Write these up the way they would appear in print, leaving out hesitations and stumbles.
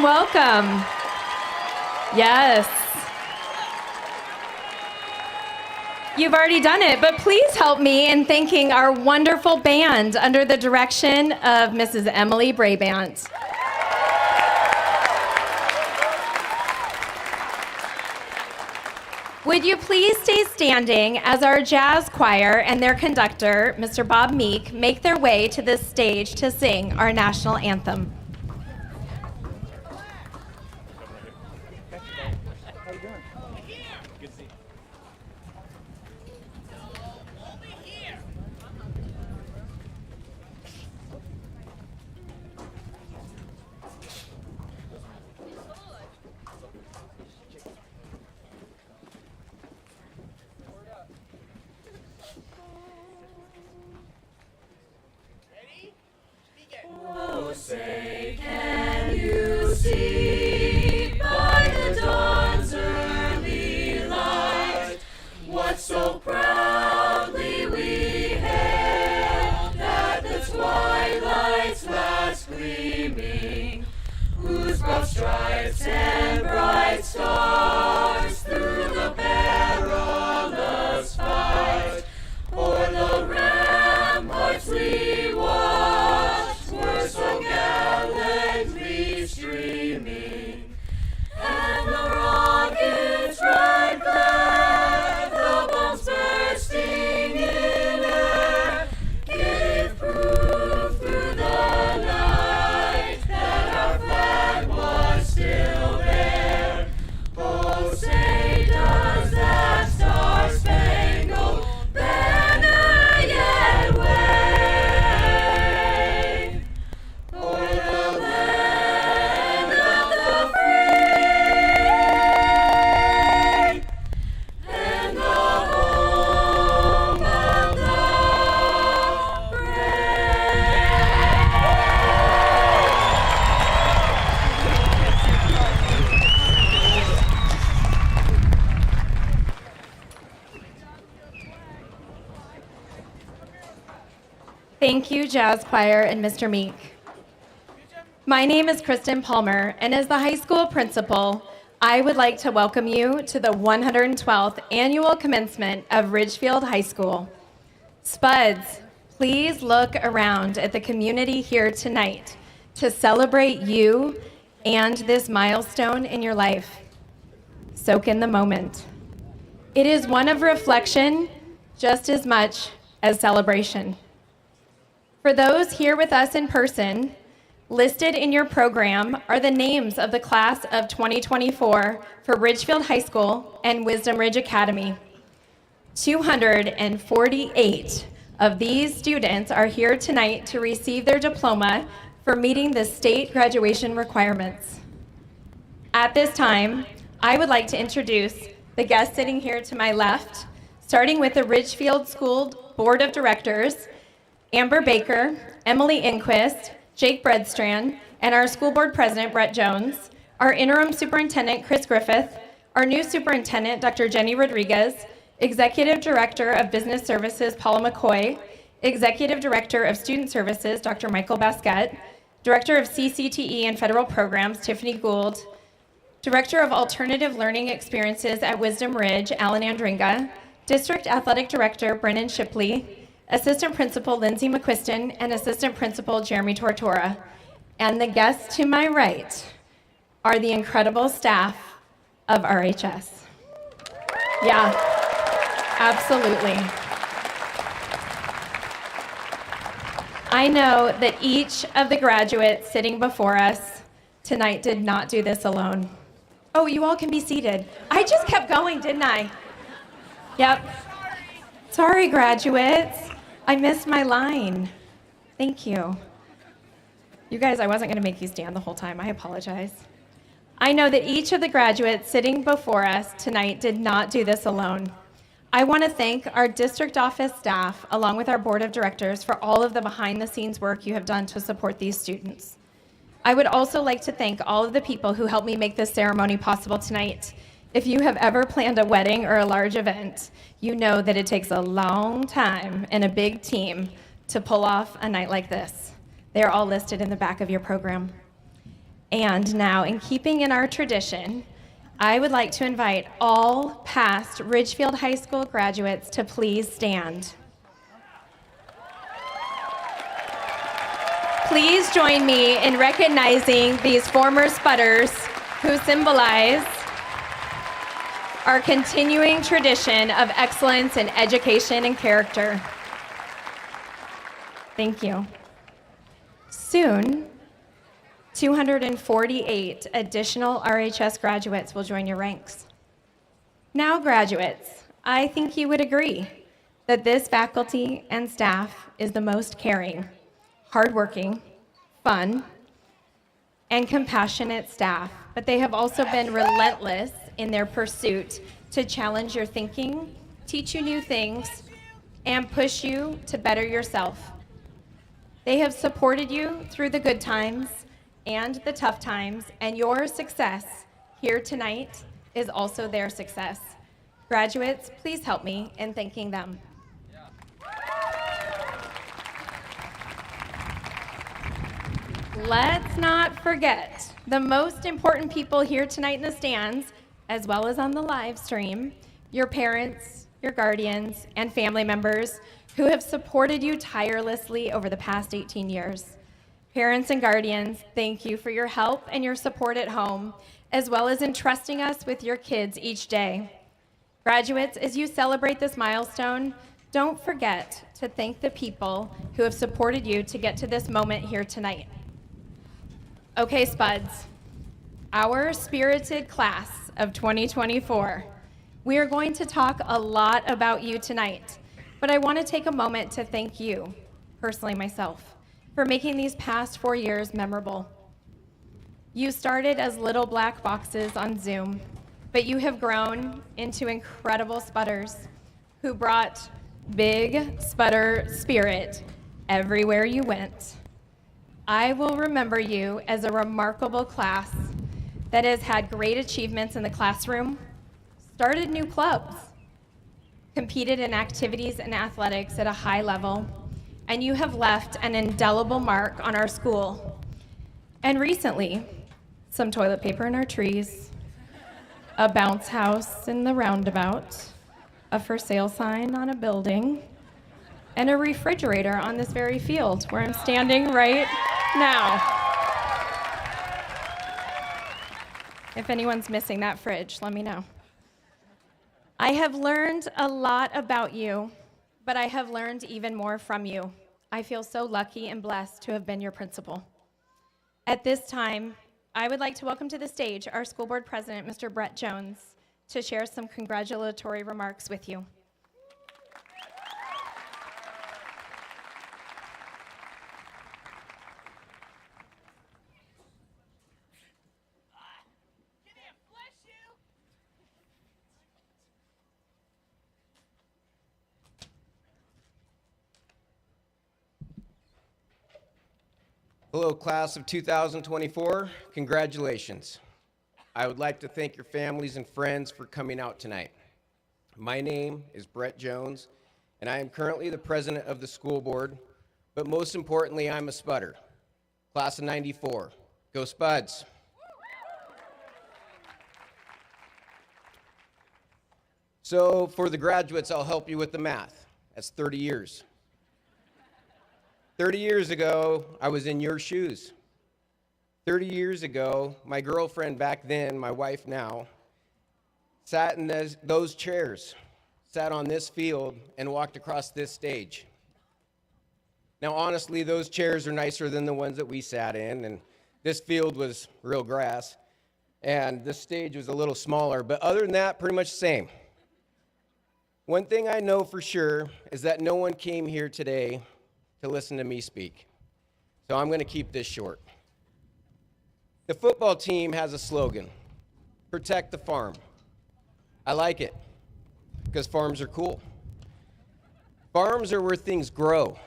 welcome. Yes. You've already done it, but please help me in thanking our wonderful band under the direction of Mrs. Emily Brabant. Would you please stay standing as our jazz choir and their conductor, Mr. Bob Meek, make their way to this stage to sing our national anthem. Oh, say, can you see by the dawn's early light what so proudly we hailed at the twilight's last gleaming, whose broad stripes and bright stars through the perilous fight o'er the ramparts we watched were so gallantly streaming, and the rockets right glad, the bombs bursting in air, gave proof through the night that our flag was still there. Oh, say does that star-spangled banner yet wave o'er the land of the free and the home of the Thank you, Jazz Choir and Mr. Meek. My name is Kristen Palmer, and as the high school principal, I would like to welcome you to the 112th annual commencement of Ridgefield High School. Spuds, please look around at the community here tonight to celebrate you and this milestone in your life. Soak in the moment. It is one of reflection just as much as celebration. For those here with us in person, listed in your program are the names of the class of 2024 for Ridgefield High School and Wisdom Ridge Academy. 248 of these students are here tonight to receive their diploma for meeting the state graduation requirements. At this time, I would like to introduce the guests sitting here to my left, starting with the Ridgefield School Board of Directors, Amber Baker, Emily Inquist, Jake Bredstrand, and our school board president, Brett Jones, our interim superintendent, Chris Griffith, our new superintendent, Dr. Jenny Rodriguez, executive director of business services, Paula McCoy, executive director of student services, Dr. Michael Basquette, director of CCTE and federal programs, Tiffany Gould, director of alternative learning experiences at Wisdom Ridge, Alan Andringa, district athletic director, Brennan Shipley, assistant principal, Lindsay McQuiston, and assistant principal, Jeremy Tortora. And the guests to my right are the incredible staff of RHS. Yeah, absolutely. I know that each of the graduates sitting before us tonight did not do this alone. Oh, you all can be seated. I just kept going, didn't I? Yep. Sorry, graduates. I missed my line. Thank you. You guys, I wasn't going to make you stand the whole time. I apologize. I know that each of the graduates sitting before us tonight did not do this alone. I want to thank our district office staff, along with our board of directors, for all of the behind-the-scenes work you have done to support these students. I would also like to thank all of the people who helped me make this ceremony possible tonight. If you have ever planned a wedding or a large event, you know that it takes a long time and a big team to pull off a night like this. They are all listed in the back of your program. And now, in keeping in our tradition, I would like to invite all past Ridgefield High School graduates to please stand. Please join me in recognizing these former Spudders who symbolize our continuing tradition of excellence in education and character. Thank you. Soon, 248 additional RHS graduates will join your ranks. Now, graduates, I think you would agree that this faculty and staff is the most caring, hardworking, fun, and compassionate staff, but they have also been relentless in their pursuit to challenge your thinking, teach you new things, and push you to better yourself. They have supported you through the good times and the tough times, and your success here tonight is also their success. Graduates, please help me in thanking them. Let's not forget the most important people here tonight in the stands, as well as on the live stream, your parents, your guardians, and family members who have supported you tirelessly over the past 18 years. Parents and guardians, thank you for your help and your support at home, as well as entrusting us with your kids each day. Graduates, as you celebrate this milestone, don't forget to thank the people who have supported you to get to this moment here tonight. Okay, Spuds, our spirited class of 2024, we are going to talk a lot about you tonight, but I want to take a moment to thank you, personally myself, for making these past 4 years memorable. You started as little black boxes on Zoom, but you have grown into incredible Spudders who brought big Spudder spirit everywhere you went. I will remember you as a remarkable class that has had great achievements in the classroom, started new clubs, competed in activities and athletics at a high level, and you have left an indelible mark on our school. And recently, some toilet paper in our trees, a bounce house in the roundabout, a for sale sign on a building, and a refrigerator on this very field where I'm standing right now. If anyone's missing that fridge, let me know. I have learned a lot about you, but I have learned even more from you. I feel so lucky and blessed to have been your principal. At this time, I would like to welcome to the stage our school board president, Mr. Brett Jones, to share some congratulatory remarks with you. Hello, class of 2024. Congratulations. I would like to thank your families and friends for coming out tonight. My name is Brett Jones, and I am currently the president of the school board, but most importantly, I'm a Spudder. Class of 94. Go Spuds. So for the graduates, I'll help you with the math. That's 30 years. 30 years ago, I was in your shoes. 30 years ago, my girlfriend back then, my wife now, sat in those chairs, sat on this field, and walked across this stage. Now, honestly, those chairs are nicer than the ones that we sat in, and this field was real grass, and this stage was a little smaller, but other than that, pretty much the same. One thing I know for sure is that no one came here today to listen to me speak. So I'm going to keep this short. The football team has a slogan, protect the farm. I like it because farms are cool. Farms are where things grow.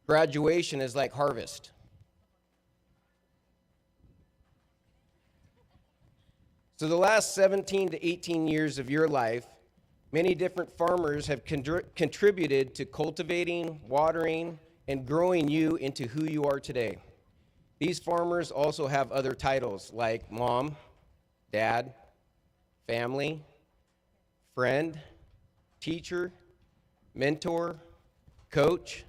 Graduation is like harvest. So the last 17 to 18 years of your life, many different farmers have contributed to cultivating, watering, and growing you into who you are today. These farmers also have other titles like mom, dad, family, friend, teacher, mentor, coach.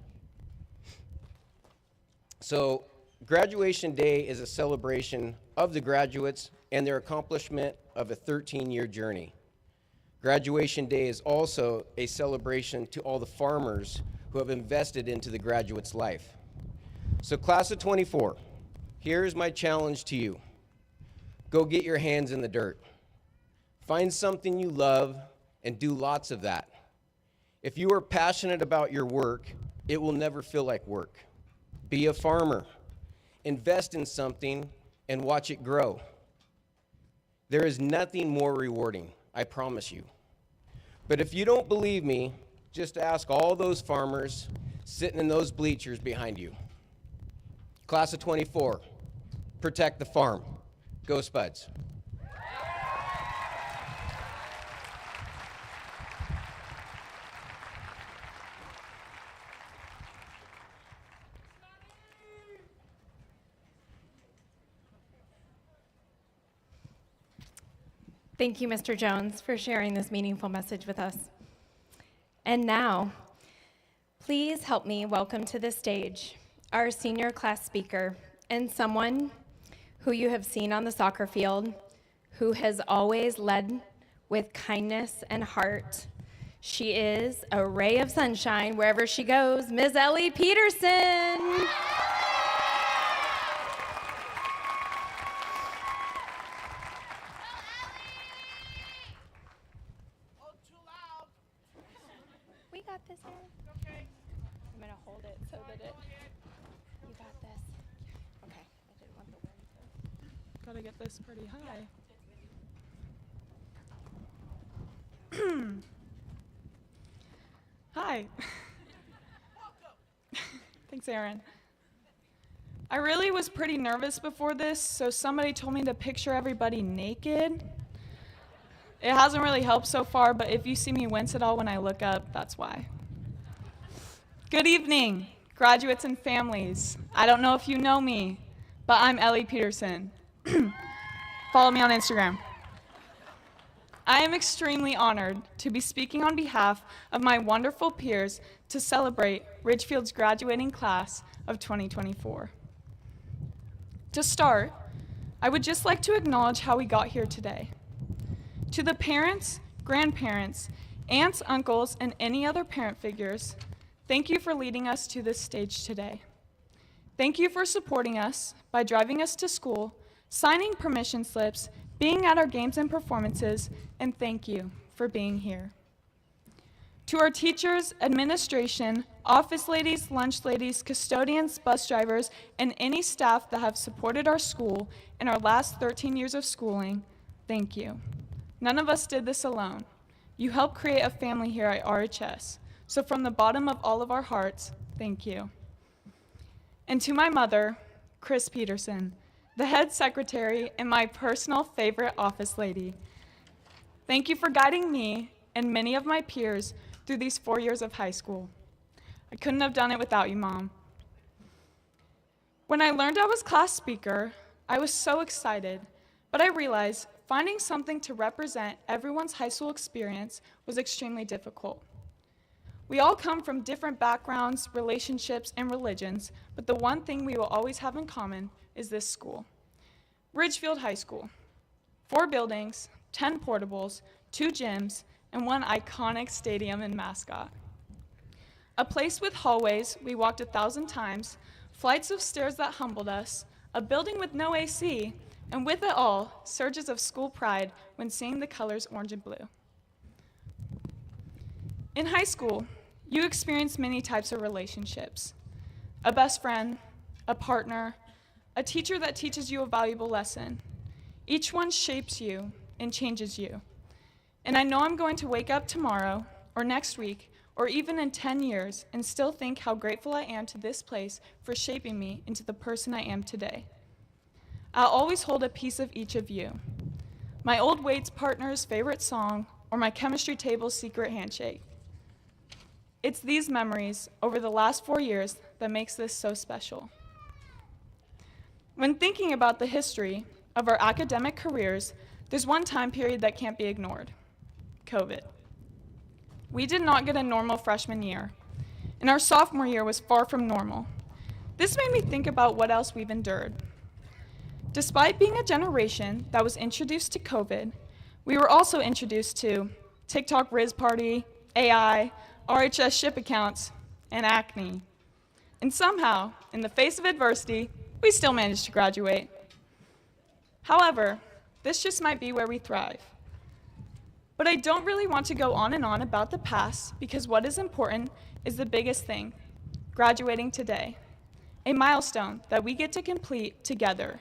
So graduation day is a celebration of the graduates and their accomplishment of a 13-year journey. Graduation day is also a celebration to all the farmers who have invested into the graduate's life. So class of 24, here's my challenge to you. Go get your hands in the dirt. Find something you love and do lots of that. If you are passionate about your work, it will never feel like work. Be a farmer. Invest in something and watch it grow. There is nothing more rewarding, I promise you. But if you don't believe me, just ask all those farmers sitting in those bleachers behind you. Class of 24, protect the farm. Go Spuds. Thank you, Mr. Jones, for sharing this meaningful message with us. And now, please help me welcome to the stage our senior class speaker and someone who you have seen on the soccer field, who has always led with kindness and heart. She is a ray of sunshine wherever she goes, Ms. Ellie Peterson. We got this, Aaron. Okay. I'm gonna hold it so that it. You got this. Okay. I didn't want the wind to. Gotta get this pretty high. Hi. Thanks, Aaron. I really was pretty nervous before this, so somebody told me to picture everybody naked. It hasn't really helped so far, but if you see me wince at all when I look up, that's why. Good evening, graduates and families. I don't know if you know me, but I'm Ellie Peterson. Follow me on Instagram. I am extremely honored to be speaking on behalf of my wonderful peers to celebrate Ridgefield's graduating class of 2024. To start, I would just like to acknowledge how we got here today. To the parents, grandparents, aunts, uncles, and any other parent figures, thank you for leading us to this stage today. Thank you for supporting us by driving us to school, signing permission slips, being at our games and performances, and thank you for being here. To our teachers, administration, office ladies, lunch ladies, custodians, bus drivers, and any staff that have supported our school in our last 13 years of schooling, thank you. None of us did this alone. You helped create a family here at RHS. So from the bottom of all of our hearts, thank you. And to my mother, Chris Peterson, the head secretary and my personal favorite office lady, thank you for guiding me and many of my peers through these 4 years of high school. I couldn't have done it without you, Mom. When I learned I was class speaker, I was so excited, but I realized finding something to represent everyone's high school experience was extremely difficult. We all come from different backgrounds, relationships, and religions, but the one thing we will always have in common is this school. Ridgefield High School. 4 buildings, 10 portables, 2 gyms, and 1 iconic stadium and mascot. A place with hallways we walked 1,000 times, flights of stairs that humbled us, a building with no AC, and with it all, surges of school pride when seeing the colors orange and blue. In high school, you experience many types of relationships. A best friend, a partner, a teacher that teaches you a valuable lesson. Each one shapes you and changes you. And I know I'm going to wake up tomorrow, or next week, or even in 10 years, and still think how grateful I am to this place for shaping me into the person I am today. I'll always hold a piece of each of you. My old weights partner's favorite song, or my chemistry table's secret handshake. It's these memories over the last 4 years that makes this so special. When thinking about the history of our academic careers, there's one time period that can't be ignored: COVID. We did not get a normal freshman year, and our sophomore year was far from normal. This made me think about what else we've endured. Despite being a generation that was introduced to COVID, we were also introduced to TikTok Riz Party, AI, RHS ship accounts, and acne. And somehow, in the face of adversity, we still managed to graduate. However, this just might be where we thrive. But I don't really want to go on and on about the past, because what is important is the biggest thing: graduating today. A milestone that we get to complete together,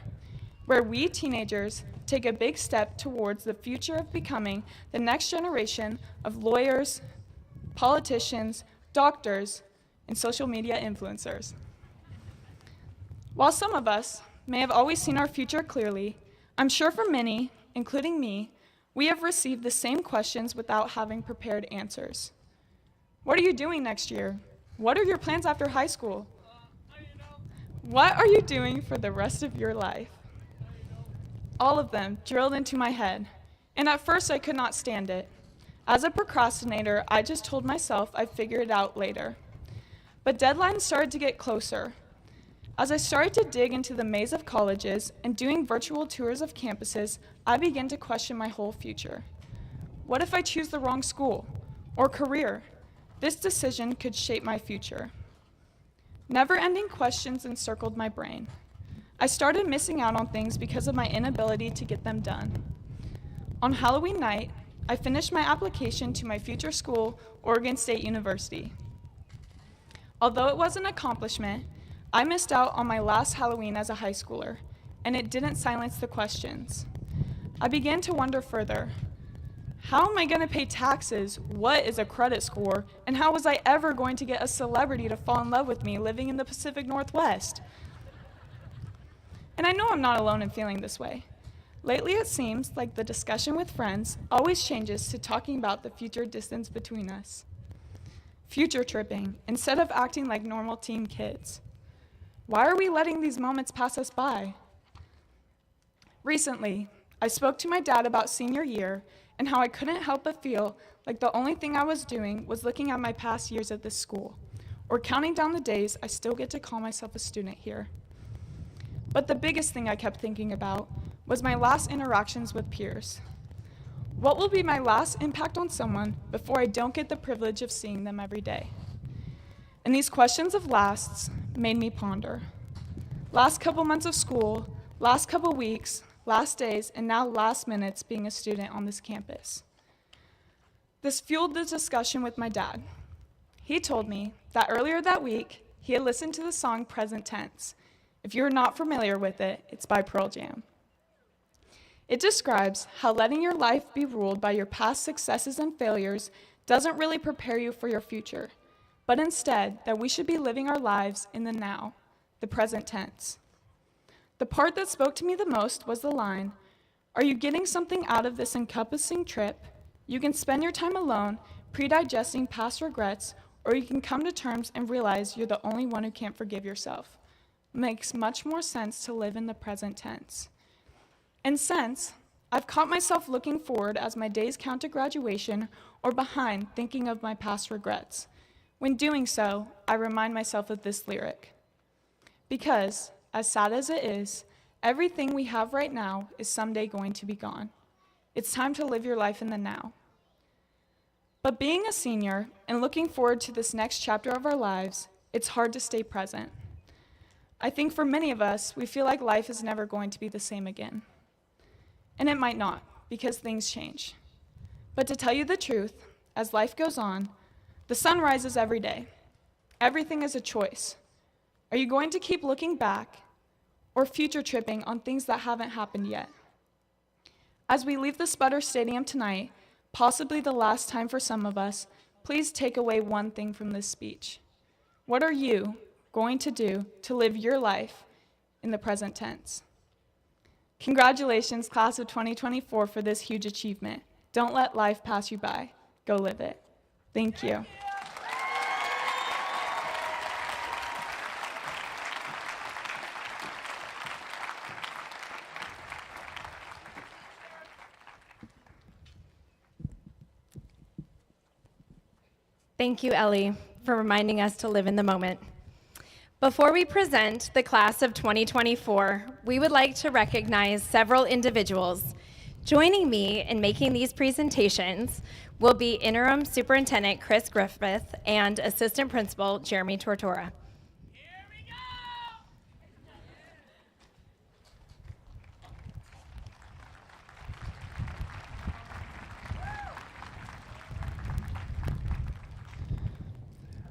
where we teenagers take a big step towards the future of becoming the next generation of lawyers, politicians, doctors, and social media influencers. While some of us may have always seen our future clearly, I'm sure for many, including me, we have received the same questions without having prepared answers. What are you doing next year? What are your plans after high school? What are you doing for the rest of your life? All of them drilled into my head, and at first I could not stand it. As a procrastinator, I just told myself I'd figure it out later. But deadlines started to get closer. As I started to dig into the maze of colleges and doing virtual tours of campuses, I began to question my whole future. What if I choose the wrong school or career? This decision could shape my future. Never-ending questions encircled my brain. I started missing out on things because of my inability to get them done. On Halloween night, I finished my application to my future school, Oregon State University. Although it was an accomplishment, I missed out on my last Halloween as a high schooler, and it didn't silence the questions. I began to wonder further. How am I going to pay taxes? What is a credit score? And how was I ever going to get a celebrity to fall in love with me living in the Pacific Northwest? And I know I'm not alone in feeling this way. Lately, it seems like the discussion with friends always changes to talking about the future distance between us. Future tripping, instead of acting like normal teen kids. Why are we letting these moments pass us by? Recently, I spoke to my dad about senior year and how I couldn't help but feel like the only thing I was doing was looking at my past years at this school, or counting down the days I still get to call myself a student here. But the biggest thing I kept thinking about was my last interactions with peers. What will be my last impact on someone before I don't get the privilege of seeing them every day? And these questions of lasts made me ponder. Last couple months of school, last couple weeks, last days, and now last minutes being a student on this campus. This fueled the discussion with my dad. He told me that earlier that week, he had listened to the song Present Tense. If you're not familiar with it, it's by Pearl Jam. It describes how letting your life be ruled by your past successes and failures doesn't really prepare you for your future, but instead that we should be living our lives in the now, the present tense. The part that spoke to me the most was the line, "Are you getting something out of this encompassing trip? You can spend your time alone, pre-digesting past regrets, or you can come to terms and realize you're the only one who can't forgive yourself." Makes much more sense to live in the present tense. And since I've caught myself looking forward as my days count to graduation, or behind thinking of my past regrets. When doing so, I remind myself of this lyric. Because, as sad as it is, everything we have right now is someday going to be gone. It's time to live your life in the now. But being a senior and looking forward to this next chapter of our lives, it's hard to stay present. I think for many of us, we feel like life is never going to be the same again. And it might not, because things change. But to tell you the truth, as life goes on, the sun rises every day. Everything is a choice. Are you going to keep looking back or future tripping on things that haven't happened yet? As we leave the Sputter Stadium tonight, possibly the last time for some of us, please take away one thing from this speech. What are you going to do to live your life in the present tense? Congratulations, class of 2024, for this huge achievement. Don't let life pass you by. Go live it. Thank you. Thank you, Ellie, for reminding us to live in the moment. Before we present the class of 2024, we would like to recognize several individuals. Joining me in making these presentations will be Interim Superintendent Chris Griffith and Assistant Principal Jeremy Tortora.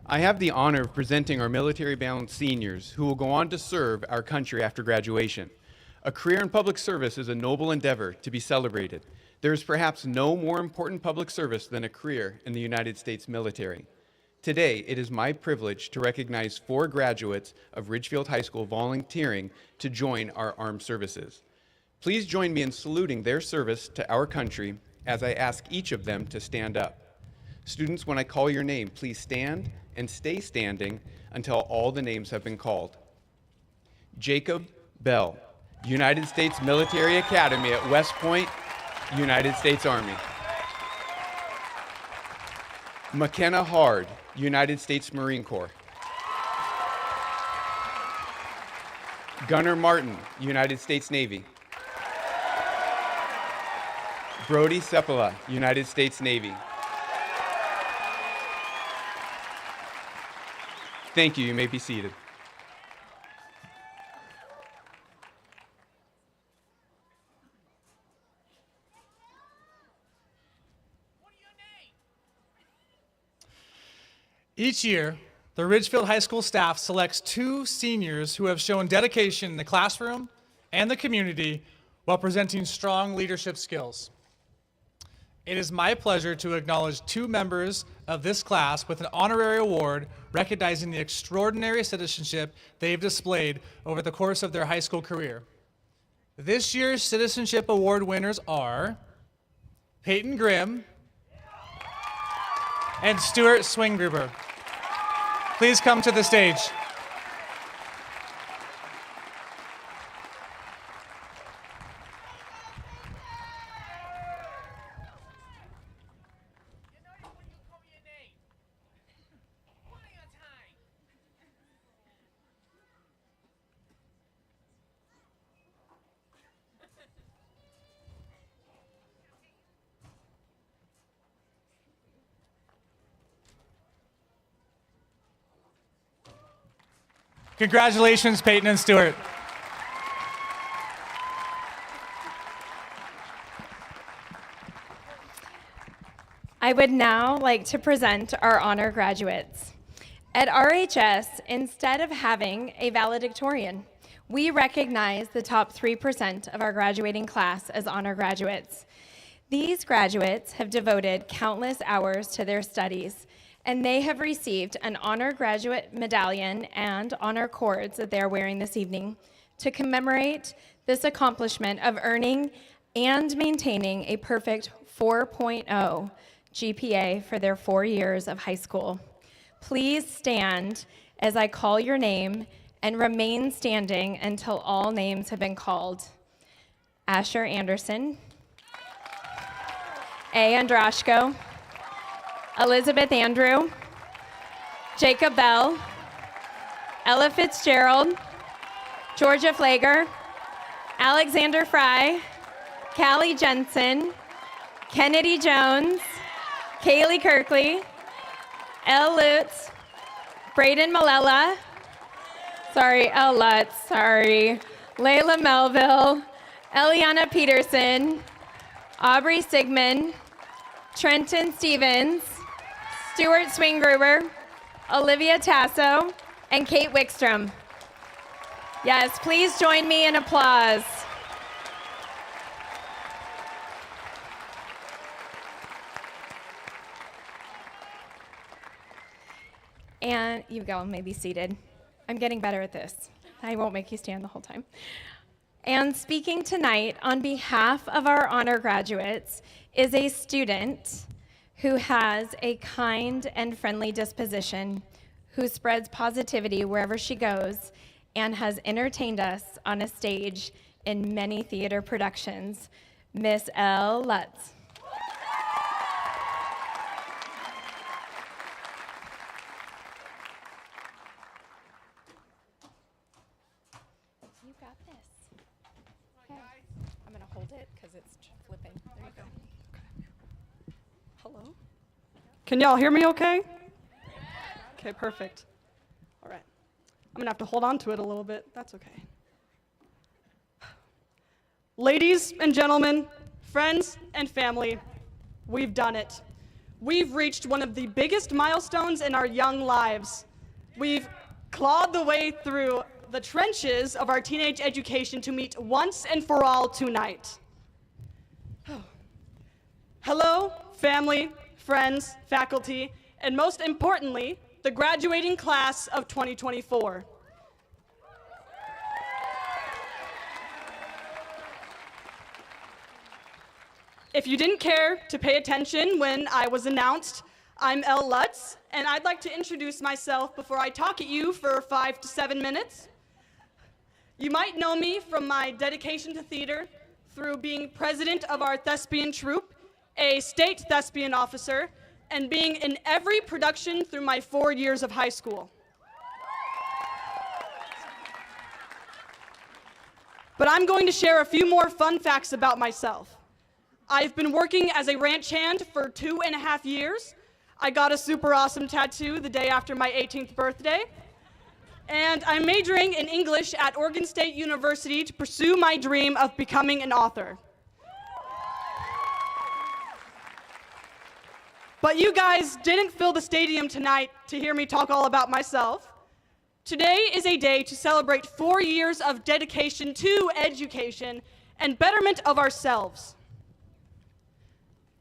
I have the honor of presenting our military-bound seniors who will go on to serve our country after graduation. A career in public service is a noble endeavor to be celebrated. There is perhaps no more important public service than a career in the United States military. Today, it is my privilege to recognize 4 graduates of Ridgefield High School volunteering to join our armed services. Please join me in saluting their service to our country as I ask each of them to stand up. Students, when I call your name, please stand and stay standing until all the names have been called. Jacob Bell, United States Military Academy at West Point, United States Army. McKenna Hard, United States Marine Corps. Gunnar Martin, United States Navy. Brody Sepala, United States Navy. Thank you. You may be seated. Each year, the Ridgefield High School staff selects 2 seniors who have shown dedication in the classroom and the community while presenting strong leadership skills. It is my pleasure to acknowledge 2 members of this class with an honorary award recognizing the extraordinary citizenship they've displayed over the course of their high school career. This year's Citizenship Award winners are Peyton Grimm and Stuart Swingruber. Please come to the stage. Congratulations, Peyton and Stuart. I would now like to present our honor graduates. At RHS, instead of having a valedictorian, we recognize the top 3% of our graduating class as honor graduates. These graduates have devoted countless hours to their studies, and they have received an honor graduate medallion and honor cords that they're wearing this evening to commemorate this accomplishment of earning and maintaining a perfect 4.0 GPA for their 4 years of high school. Please stand as I call your name and remain standing until all names have been called. Asher Anderson, A. Andrashko, Elizabeth Andrew, Jacob Bell, Ella Fitzgerald, Georgia Flager, Alexander Fry, Callie Jensen, Kennedy Jones, Kaylee Kirkley, Elle Lutz, Braden Malella, Layla Melville, Eliana Peterson, Aubrey Sigmund, Trenton Stevens, Stuart Swingruber, Olivia Tasso, and Kate Wickstrom. Yes, please join me in applause. And you go, may be seated. I'm getting better at this. I won't make you stand the whole time. And speaking tonight on behalf of our honor graduates is a student who has a kind and friendly disposition, who spreads positivity wherever she goes, and has entertained us on a stage in many theater productions, Miss Elle Lutz. Hello? Can y'all hear me okay? Okay, perfect. All right. I'm gonna have to hold on to it a little bit. That's okay. Ladies and gentlemen, friends and family, we've done it. We've reached one of the biggest milestones in our young lives. We've clawed the way through the trenches of our teenage education to meet once and for all tonight. Hello, family, friends, faculty, and most importantly, the graduating class of 2024. If you didn't care to pay attention when I was announced, I'm Elle Lutz, and I'd like to introduce myself before I talk at you for 5 to 7 minutes. You might know me from my dedication to theater, through being president of our thespian troupe, a state thespian officer, and being in every production through my 4 years of high school. But I'm going to share a few more fun facts about myself. I've been working as a ranch hand for 2.5 years. I got a super awesome tattoo the day after my 18th birthday. And I'm majoring in English at Oregon State University to pursue my dream of becoming an author. But you guys didn't fill the stadium tonight to hear me talk all about myself. Today is a day to celebrate 4 years of dedication to education and betterment of ourselves.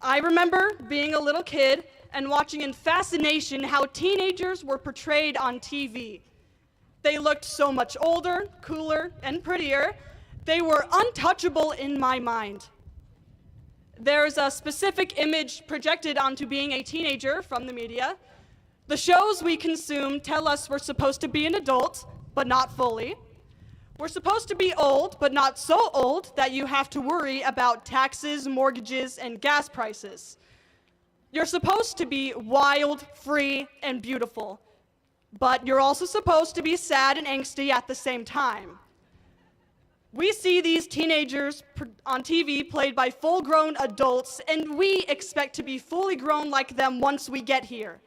I remember being a little kid and watching in fascination how teenagers were portrayed on TV. They looked so much older, cooler, and prettier. They were untouchable in my mind. There's a specific image projected onto being a teenager from the media. The shows we consume tell us we're supposed to be an adult, but not fully. We're supposed to be old, but not so old that you have to worry about taxes, mortgages, and gas prices. You're supposed to be wild, free, and beautiful, but you're also supposed to be sad and angsty at the same time. We see these teenagers on TV played by full-grown adults, and we expect to be fully grown like them once we get here.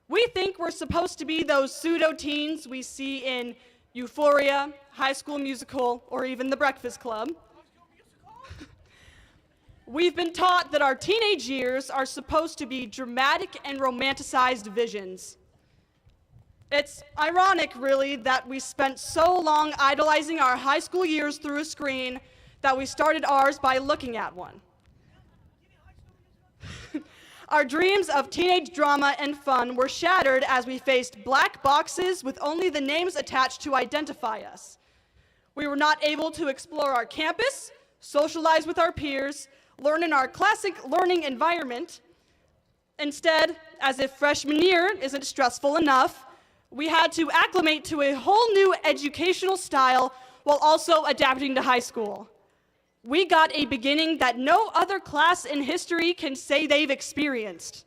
We think we're supposed to be those pseudo-teens we see in Euphoria, High School Musical, or even The Breakfast Club. We've been taught that our teenage years are supposed to be dramatic and romanticized visions. It's ironic, really, that we spent so long idolizing our high school years through a screen that we started ours by looking at one. Our dreams of teenage drama and fun were shattered as we faced black boxes with only the names attached to identify us. We were not able to explore our campus, socialize with our peers, learn in our classic learning environment. Instead, as if freshman year isn't stressful enough, we had to acclimate to a whole new educational style while also adapting to high school. We got a beginning that no other class in history can say they've experienced.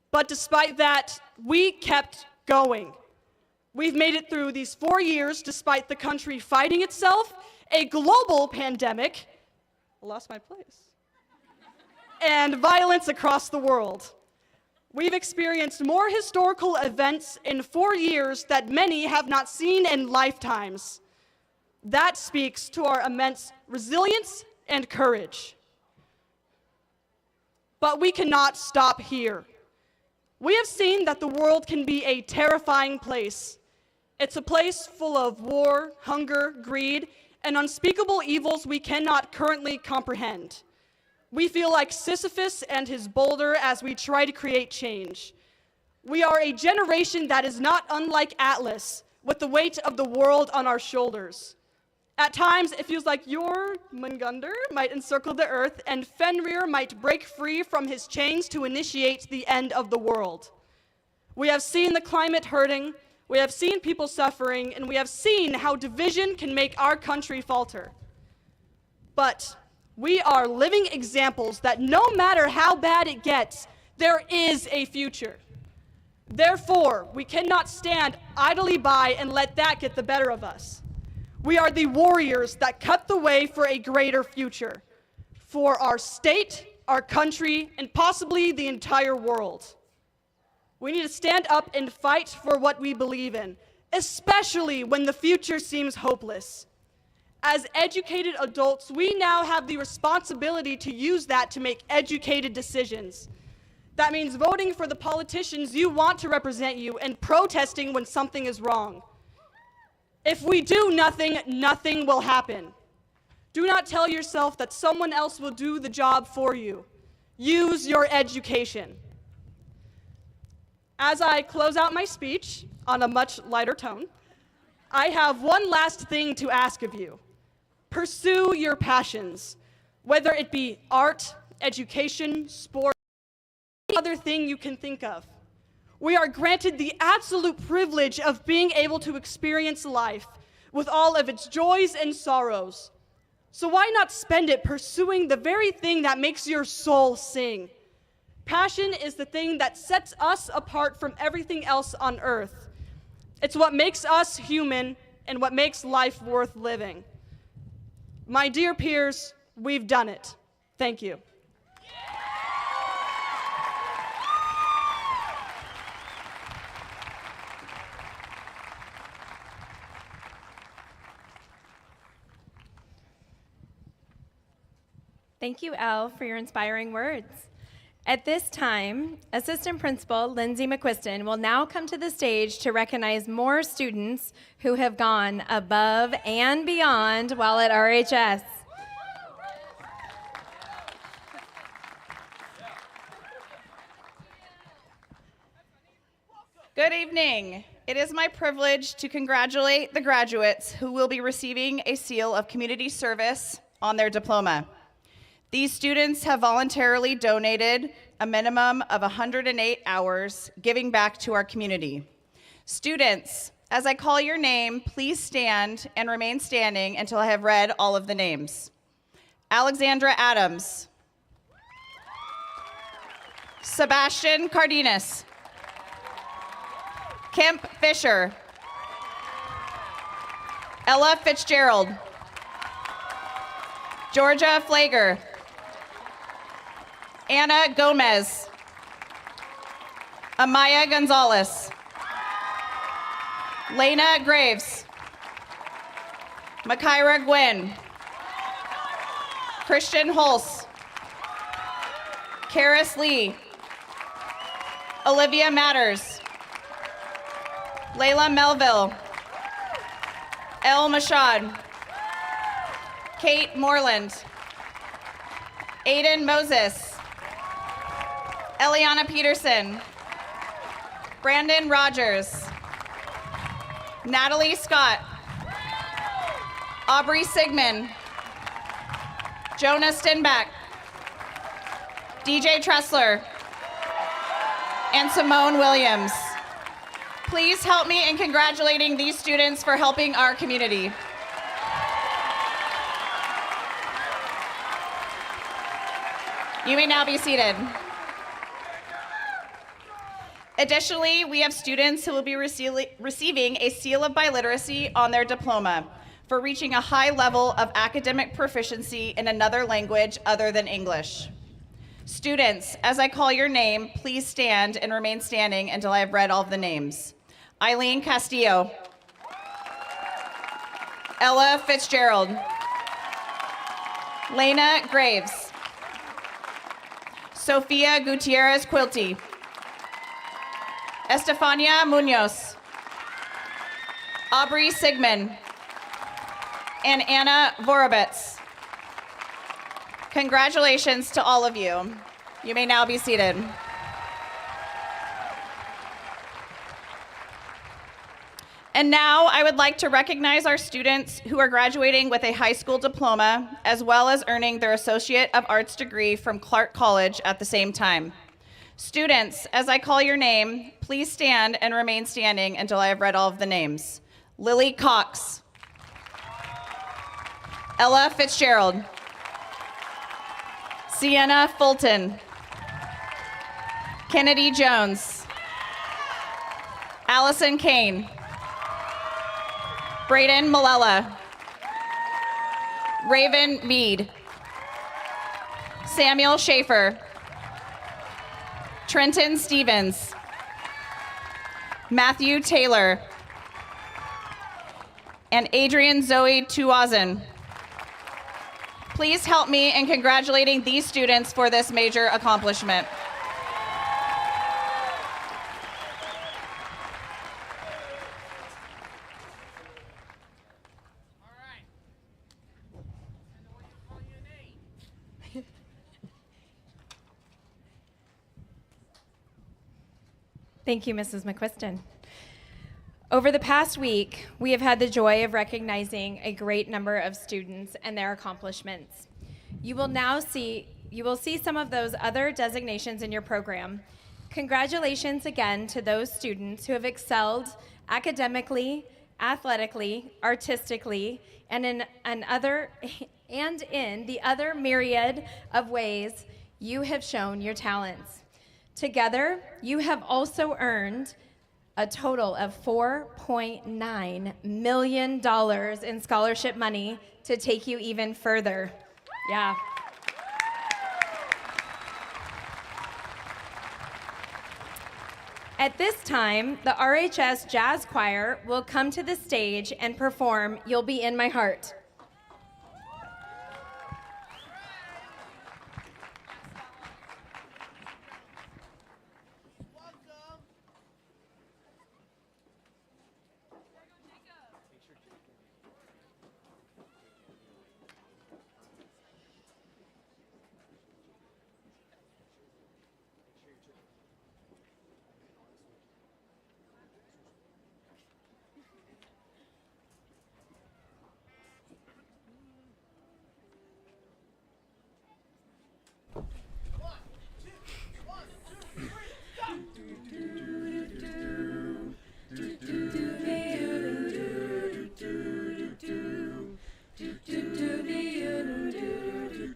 But despite that, we kept going. We've made it through these 4 years despite the country fighting itself, a global pandemic, I lost my place, and violence across the world. We've experienced more historical events in 4 years that many have not seen in lifetimes. That speaks to our immense resilience and courage. But we cannot stop here. We have seen that the world can be a terrifying place. It's a place full of war, hunger, greed, and unspeakable evils we cannot currently comprehend. We feel like Sisyphus and his boulder as we try to create change. We are a generation that is not unlike Atlas, with the weight of the world on our shoulders. At times, it feels like Jormungandr might encircle the earth and Fenrir might break free from his chains to initiate the end of the world. We have seen the climate hurting, we have seen people suffering, and we have seen how division can make our country falter. But we are living examples that no matter how bad it gets, there is a future. Therefore, we cannot stand idly by and let that get the better of us. We are the warriors that cut the way for a greater future. for our state, our country, and possibly the entire world. We need to stand up and fight for what we believe in, especially when the future seems hopeless. As educated adults, we now have the responsibility to use that to make educated decisions. That means voting for the politicians you want to represent you and protesting when something is wrong. If we do nothing, nothing will happen. Do not tell yourself that someone else will do the job for you. Use your education. As I close out my speech on a much lighter tone, I have one last thing to ask of you. Pursue your passions, whether it be art, education, sport, any other thing you can think of. We are granted the absolute privilege of being able to experience life with all of its joys and sorrows. So why not spend it pursuing the very thing that makes your soul sing? Passion is the thing that sets us apart from everything else on earth. It's what makes us human and what makes life worth living. My dear peers, we've done it. Thank you. Thank you, Elle, for your inspiring words. At this time, Assistant Principal Lindsay McQuiston will now come to the stage to recognize more students who have gone above and beyond while at RHS. Good evening. It is my privilege to congratulate the graduates who will be receiving a seal of community service on their diploma. These students have voluntarily donated a minimum of 108 hours giving back to our community. Students, as I call your name, please stand and remain standing until I have read all of the names. Alexandra Adams. Sebastian Cardenas. Kemp Fisher. Ella Fitzgerald. Georgia Flager. Anna Gomez. Amaya Gonzalez. Lena Graves. Makaira Gwynn. Christian Hulse. Karis Lee. Olivia Matters. Layla Melville. El Mashad. Kate Moreland. Aiden Moses. Eliana Peterson. Brandon Rogers. Natalie Scott. Aubrey Sigmund. Jonah Stenbach. DJ Tressler. And Simone Williams. Please help me in congratulating these students for helping our community. You may now be seated. Additionally, we have students who will be receiving a seal of biliteracy on their diploma for reaching a high level of academic proficiency in another language other than English. Students, as I call your name, please stand and remain standing until I have read all of the names. Eileen Castillo. Ella Fitzgerald. Lena Graves. Sofia Gutierrez Quilty. Estefania Munoz. Aubrey Sigmund. And Anna Vorobets. Congratulations to all of you. You may now be seated. And now I would like to recognize our students who are graduating with a high school diploma, as well as earning their Associate of Arts degree from Clark College at the same time. Students, as I call your name, please stand and remain standing until I have read all of the names. Lily Cox. Ella Fitzgerald. Sienna Fulton. Kennedy Jones. Allison Kane. Brayden Malella. Raven Mead. Samuel Schaefer. Trenton Stevens. Matthew Taylor. And Adrian Zoe Tuazin. Please help me in congratulating these students for this major accomplishment. Thank you, Mrs. McQuiston. Over the past week, we have had the joy of recognizing a great number of students and their accomplishments. You will see some of those other designations in your program. Congratulations again to those students who have excelled academically, athletically, artistically, and in the other myriad of ways you have shown your talents. Together, you have also earned a total of $4.9 million in scholarship money to take you even further. Yeah. At this time, the RHS Jazz Choir will come to the stage and perform "You'll Be in My Heart."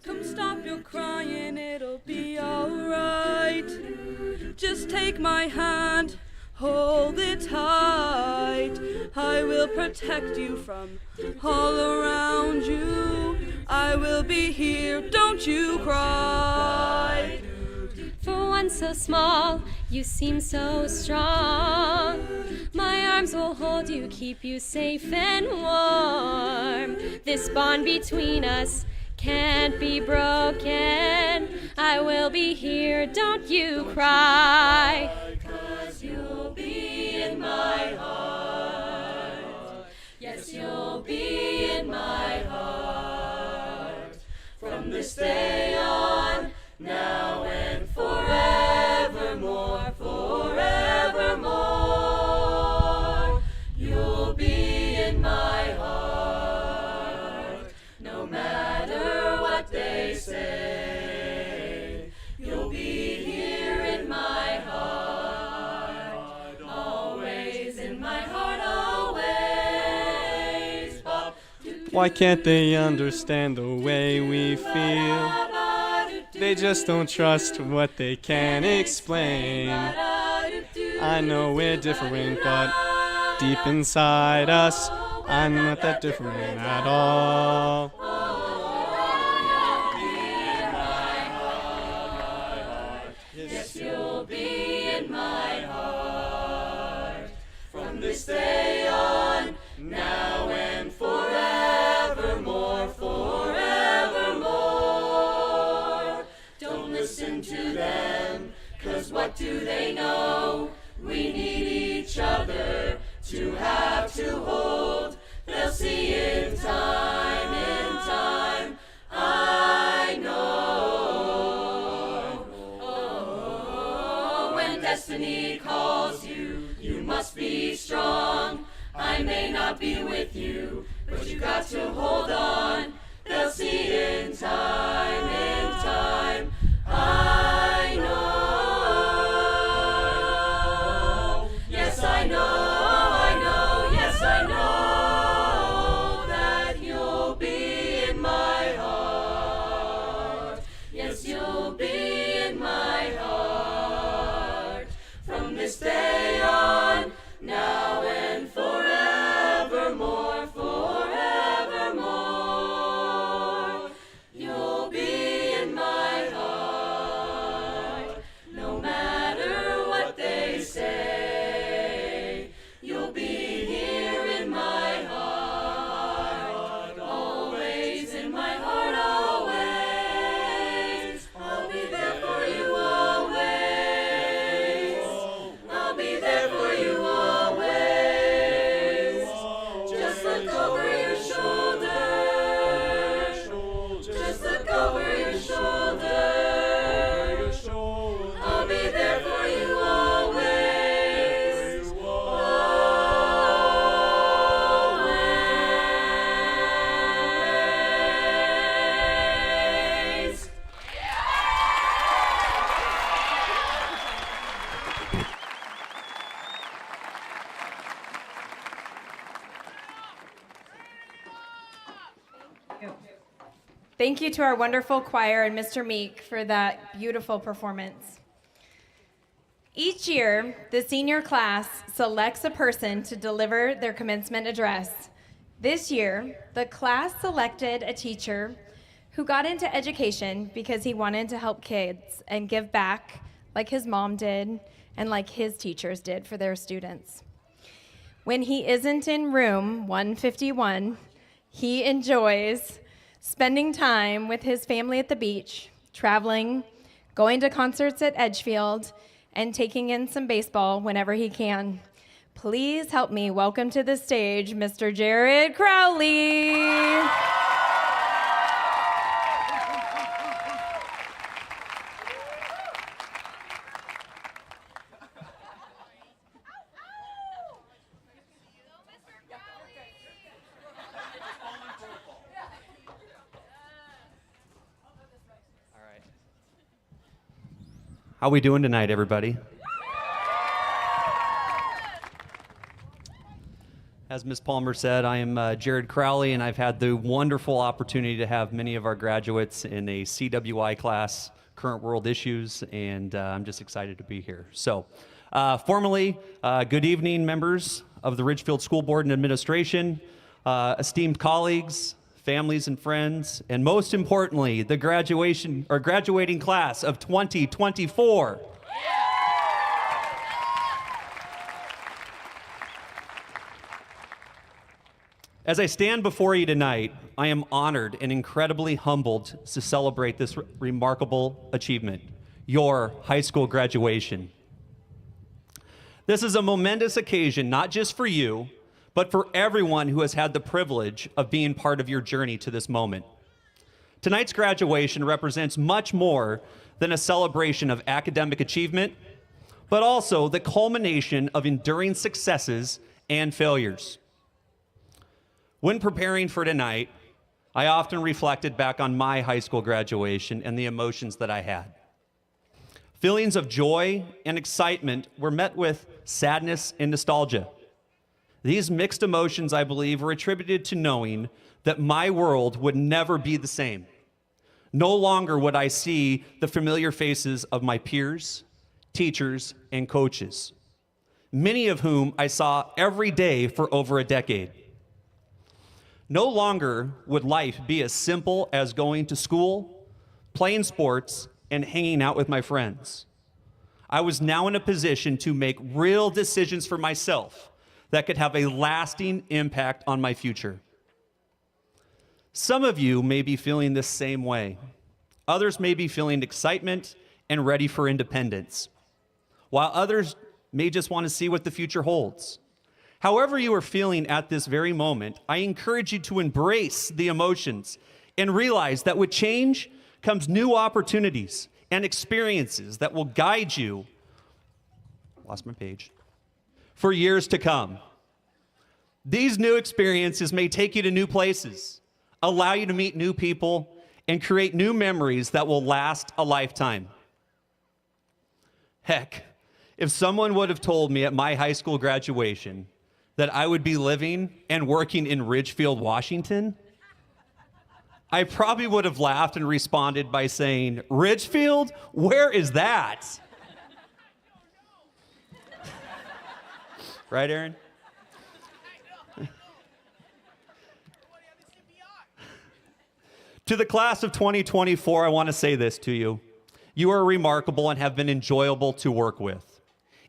Come stop your crying, it'll be alright. Just take my hand, hold it tight. I will protect you from all around you. I will be here, don't you cry. For one so small, you seem so strong. My arms will hold you, keep you safe and warm. This bond between us can't be broken. I will be here, don't you cry. 'Cause you'll be in my heart. Yes, you'll be in my heart. From this day on, now and forevermore, forevermore. You'll be in my heart. No matter what they say, you'll be here in my heart. Always in my heart, always. Why can't they understand the way we feel? They just don't trust what they can't explain. I know we're different, but deep inside us, I'm not that different at all. Yes, you'll be in my heart. From this day on, now and forevermore, forevermore. Don't listen to them, 'cause what do they know? We need each other to have to hold. They'll see in time, I know. Oh, when destiny calls you, you must be strong. I may not be with you, but you got to hold on. They'll see in time, I know. Yes, I know, yes, I know that you'll be in my heart. Yes, you'll be in my heart. From this day on, now and forevermore, forevermore. You'll be in my heart. Thank you to our wonderful choir and Mr. Meek for that beautiful performance. Each year, the senior class selects a person to deliver their commencement address. This year, the class selected a teacher who got into education because he wanted to help kids and give back like his mom did and like his teachers did for their students. When he isn't in room 151, he enjoys spending time with his family at the beach, traveling, going to concerts at Ridgefield, and taking in some baseball whenever he can. Please help me welcome to the stage Mr. Jared Crowley. How we doing tonight, everybody? As Ms. Palmer said, I am Jared Crowley, and I've had the wonderful opportunity to have many of our graduates in a CWI class, Current World Issues, and I'm just excited to be here. So, formally, good evening, members of the Ridgefield School Board and Administration, esteemed colleagues, families and friends, and most importantly, the graduating class of 2024. As I stand before you tonight, I am honored and incredibly humbled to celebrate this remarkable achievement, your high school graduation. This is a momentous occasion, not just for you, but for everyone who has had the privilege of being part of your journey to this moment. Tonight's graduation represents much more than a celebration of academic achievement, but also the culmination of enduring successes and failures. When preparing for tonight, I often reflected back on my high school graduation and the emotions that I had. Feelings of joy and excitement were met with sadness and nostalgia. These mixed emotions, I believe, were attributed to knowing that my world would never be the same. No longer would I see the familiar faces of my peers, teachers, and coaches, many of whom I saw every day for over a decade. No longer would life be as simple as going to school, playing sports, and hanging out with my friends. I was now in a position to make real decisions for myself that could have a lasting impact on my future. Some of you may be feeling this same way. Others may be feeling excitement and ready for independence, while others may just want to see what the future holds. However you are feeling at this very moment, I encourage you to embrace the emotions and realize that with change comes new opportunities and experiences that will guide you, lost my page, for years to come. These new experiences may take you to new places, allow you to meet new people, and create new memories that will last a lifetime. Heck, if someone would have told me at my high school graduation that I would be living and working in Ridgefield, Washington, I probably would have laughed and responded by saying, "Ridgefield? Where is that?" Right, Aaron? To the class of 2024, I want to say this to you. You are remarkable and have been enjoyable to work with.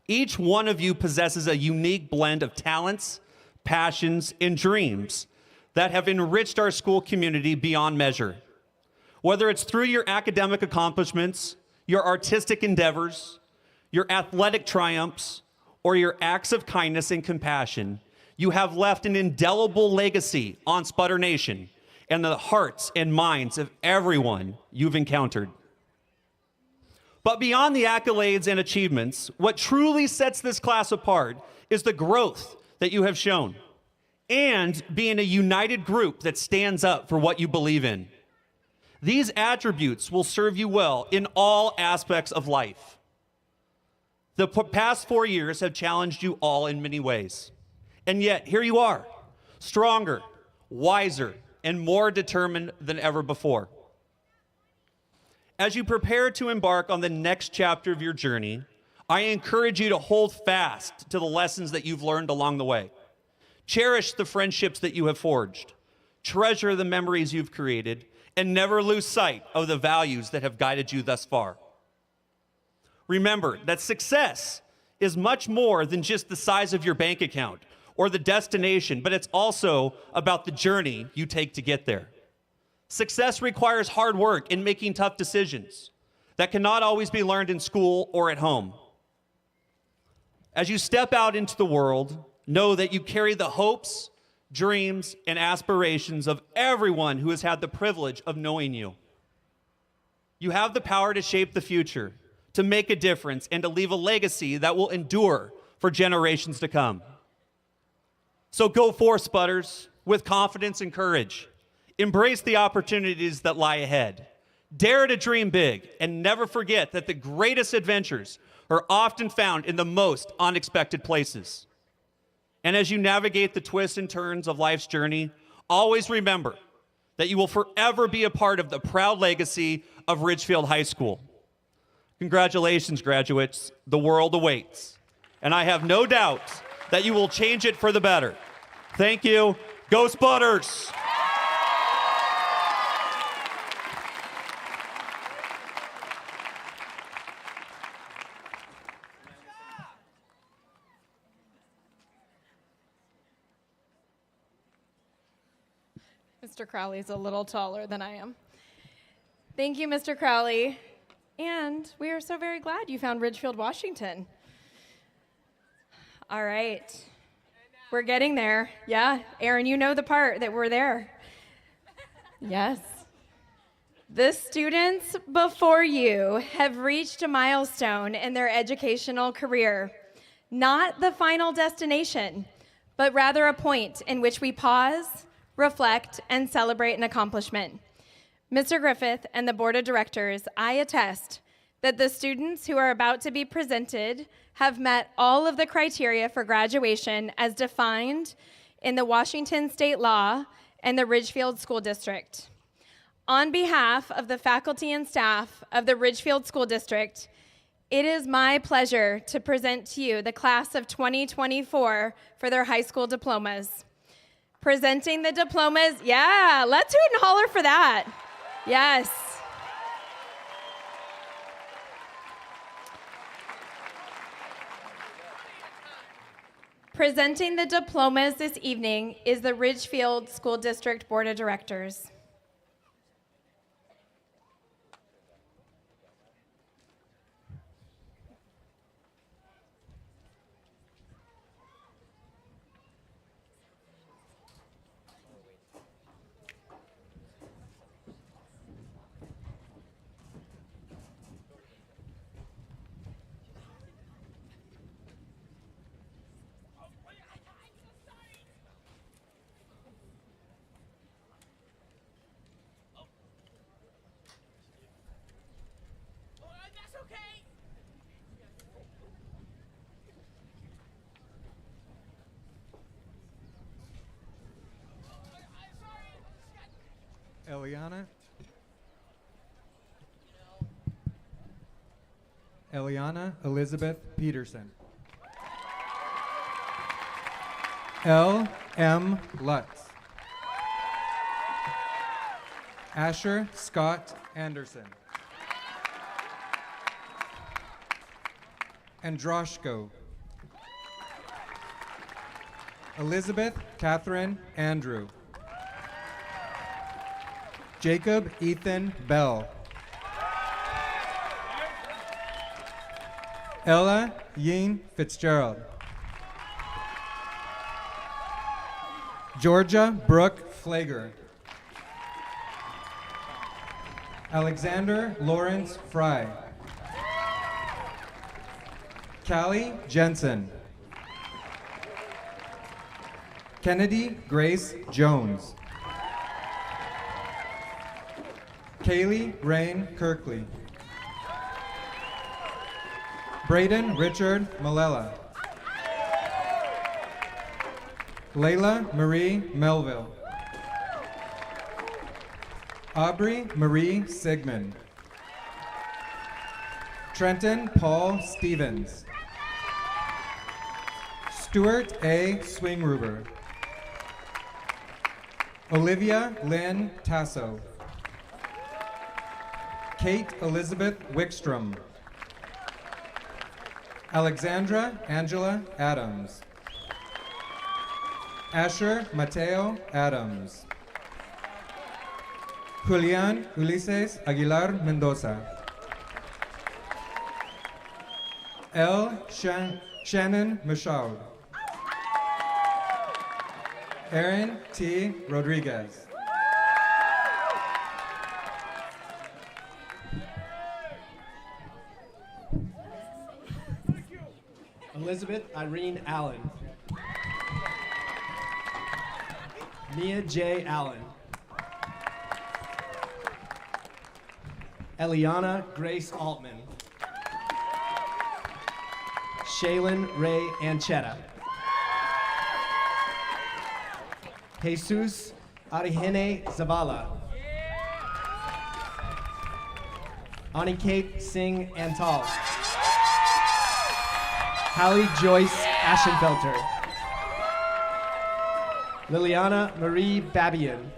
Each one of you possesses a unique blend of talents, passions, and dreams that have enriched our school community beyond measure. Whether it's through your academic accomplishments, your artistic endeavors, your athletic triumphs, or your acts of kindness and compassion, you have left an indelible legacy on Sputter Nation and the hearts and minds of everyone you've encountered. But beyond the accolades and achievements, what truly sets this class apart is the growth that you have shown and being a united group that stands up for what you believe in. These attributes will serve you well in all aspects of life. The past 4 years have challenged you all in many ways. And yet, here you are, stronger, wiser, and more determined than ever before. As you prepare to embark on the next chapter of your journey, I encourage you to hold fast to the lessons that you've learned along the way. Cherish the friendships that you have forged. Treasure the memories you've created, and never lose sight of the values that have guided you thus far. Remember that success is much more than just the size of your bank account or the destination, but it's also about the journey you take to get there. Success requires hard work in making tough decisions that cannot always be learned in school or at home. As you step out into the world, know that you carry the hopes, dreams, and aspirations of everyone who has had the privilege of knowing you. You have the power to shape the future, to make a difference, and to leave a legacy that will endure for generations to come. So go forth, Spudders, with confidence and courage. Embrace the opportunities that lie ahead. Dare to dream big, and never forget that the greatest adventures are often found in the most unexpected places. And as you navigate the twists and turns of life's journey, always remember that you will forever be a part of the proud legacy of Ridgefield High School. Congratulations, graduates. The world awaits. And I have no doubt that you will change it for the better. Thank you. Go Spudders! Mr. Crowley's a little taller than I am. Thank you, Mr. Crowley. And we are so very glad you found Ridgefield, Washington. All right. We're getting there. Yeah, Aaron, you know the part that we're there. Yes. The students before you have reached a milestone in their educational career. Not the final destination, but rather a point in which we pause, reflect, and celebrate an accomplishment. Mr. Griffith and the Board of Directors, I attest that the students who are about to be presented have met all of the criteria for graduation as defined in the Washington State law and the Ridgefield School District. On behalf of the faculty and staff of the Ridgefield School District, it is my pleasure to present to you the class of 2024 for their high school diplomas. Presenting the diplomas, yeah, let's hoot and holler for that. Yes. Presenting the diplomas this evening is the Ridgefield School District Board of Directors. Eliana Elizabeth Peterson. L. M. Lutz. Asher Scott Anderson. Androshko. Elizabeth Catherine Andrew. Jacob Ethan Bell. Ella Ying Fitzgerald. Georgia Brooke Flager. Alexander Lawrence Fry. Callie Jensen. Kennedy Grace Jones. Kaylee Rain Kirkley. Braden Richard Malella. Layla Marie Melville. Aubrey Marie Sigmund. Trenton Paul Stevens. Stuart A. Swingruber. Olivia Lynn Tasso. Kate Elizabeth Wickstrom. Alexandra Angela Adams. Asher Mateo Adams. Julian Ulises Aguilar Mendoza. Shannon Michaud. Aaron T. Rodriguez. Elizabeth Irene Allen. Mia J. Allen. Eliana Grace Altman. Shaylin Ray Anchetta. Jesus Arihene Zavala. Aniket Singh Antal. Hallie Joyce Aschenfelter. Liliana Marie Babian.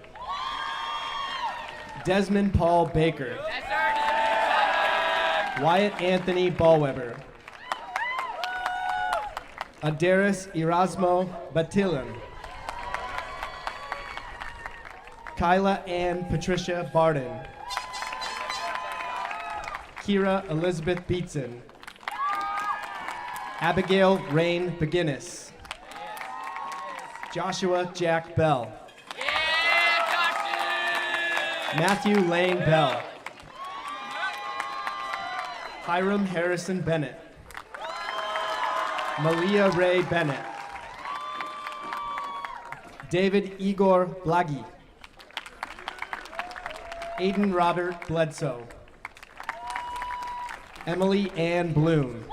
Desmond Paul Baker. Wyatt Anthony Ballweber. Adaris Erasmo Batilin. Kyla Ann Patricia Barden. Kira Elizabeth Beatson. Abigail Rain Beginnis. Joshua Jack Bell. Matthew Lane Bell. Hiram Harrison Bennett. Malia Ray Bennett. David Igor Blagi. Aiden Robert Bledsoe. Emily Ann Bloom.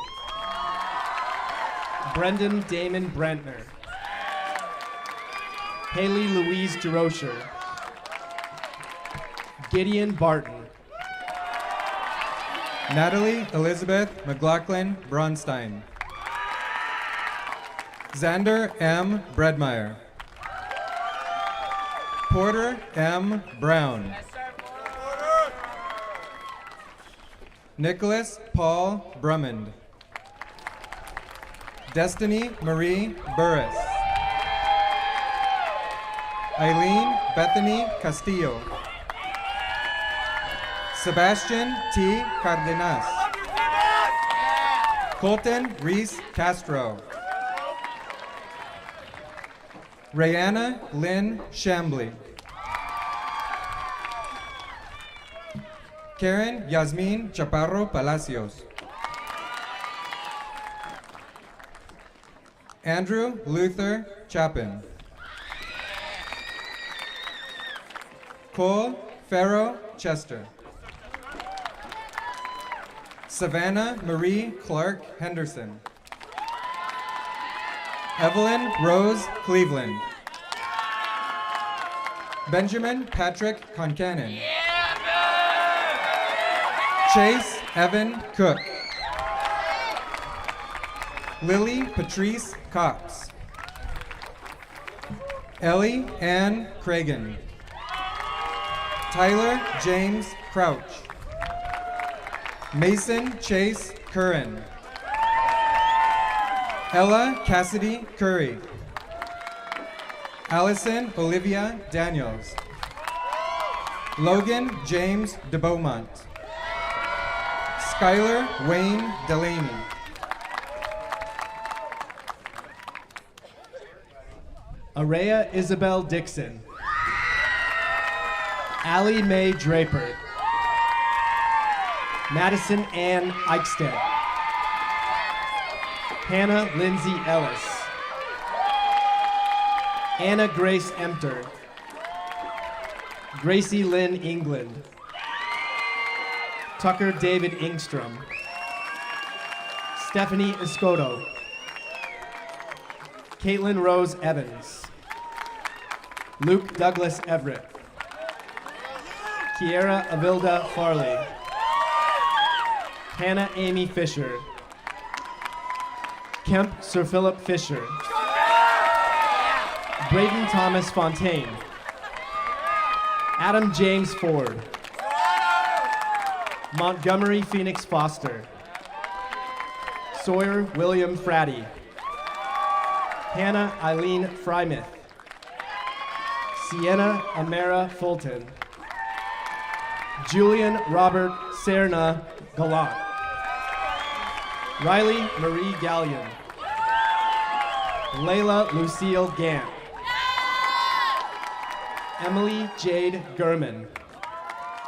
Brendan Damon Brentner. Haley Louise DeRocher. Gideon Barton. Natalie Elizabeth McLaughlin Bronstein. Xander M. Bredmeyer. Porter M. Brown. Nicholas Paul Brummond. Destiny Marie Burris. Eileen Bethany Castillo. Sebastian T. Cardenas. Colton Reese Castro. Rayanna Lynn Shambly. Karen Yasmin Chaparro Palacios. Andrew Luther Chapin. Cole Farrow Chester. Savannah Marie Clark Henderson. Evelyn Rose Cleveland. Benjamin Patrick Concanon. Chase Evan Cook. Lily Patrice Cox. Ellie Ann Cragen. Tyler James Crouch. Mason Chase Curran. Ella Cassidy Curry. Allison Olivia Daniels. Logan James DeBeaumont. Skylar Wayne Delaney. Araya Isabel Dixon. Allie Mae Draper. Madison Ann Eichstead. Hannah Lindsay Ellis. Anna Grace Emter. Gracie Lynn England. Tucker David Ingstrom. Stephanie Escoto. Caitlin Rose Evans. Luke Douglas Everett. Kiera Avilda Farley. Hannah Amy Fisher. Kemp Sir Philip Fisher. Braden Thomas Fontaine. Adam James Ford. Montgomery Phoenix Foster. Sawyer William Fratty. Hannah Eileen Frymouth. Sienna Amara Fulton. Julian Robert Serna Gallant. Riley Marie Gallion. Layla Lucille Gant. Emily Jade Gurman.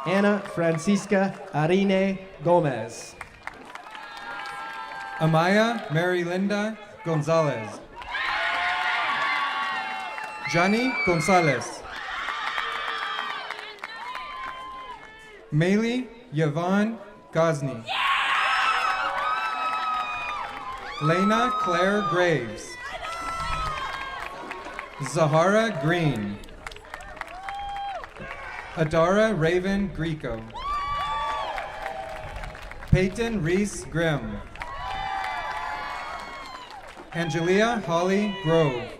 Anna Francisca Arine Gomez. Amaya Mary Linda Gonzalez. Johnny Gonzalez. Maylee Yvonne Gosney. Lena Claire Graves. Zahara Green. Adara Raven Greco. Peyton Reese Grimm. Angelia Holly Grove.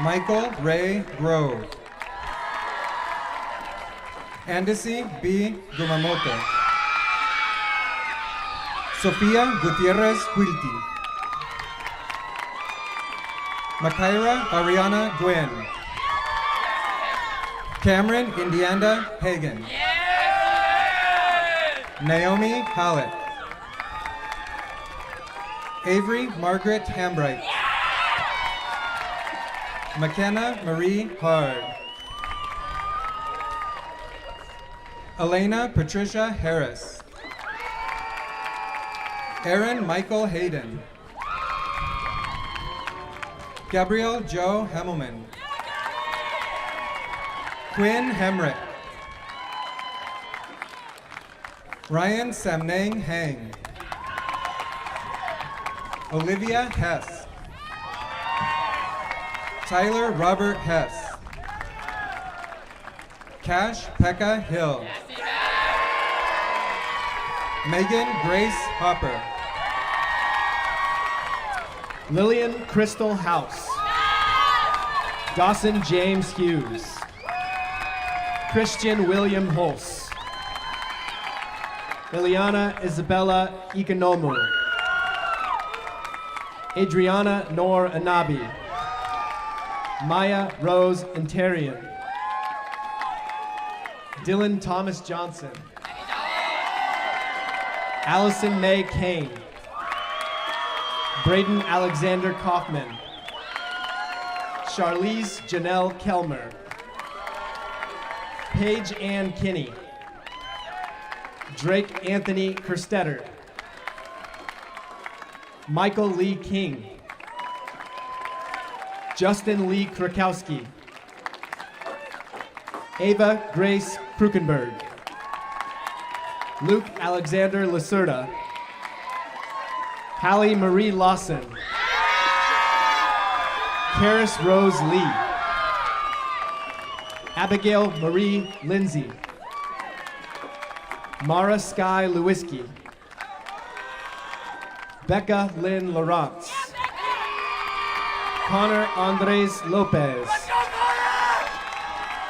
Michael Ray Grove. Andesi B. Gumamoto. Sofia Gutierrez Quilty. Makaira Ariana Gwynn. Cameron Indiana Hagan. Naomi Hallett. Avery Margaret Hambright. McKenna Marie Hard. Elena Patricia Harris. Aaron Michael Hayden. Gabrielle Joe Hemmelman. Quinn Hemrick. Ryan Samnang Hang. Olivia Hess. Tyler Robert Hess. Cash Pekka Hill. Megan Grace Hopper. Lillian Crystal House. Dawson James Hughes. Christian William Hulse. Ileana Isabella Ikonomu. Adriana Noor Anabi. Maya Rose Interian. Dylan Thomas Johnson. Allison May Kane. Braden Alexander Kaufman. Charlize Janelle Kelmer. Paige Ann Kinney. Drake Anthony Kerstetter. Michael Lee King. Justin Lee Krakowski. Ava Grace Krukenberg. Luke Alexander Lacerda. Hallie Marie Lawson. Karis Rose Lee. Abigail Marie Lindsay. Mara Sky Lewiski. Becca Lynn Lawrence. Connor Andres Lopez.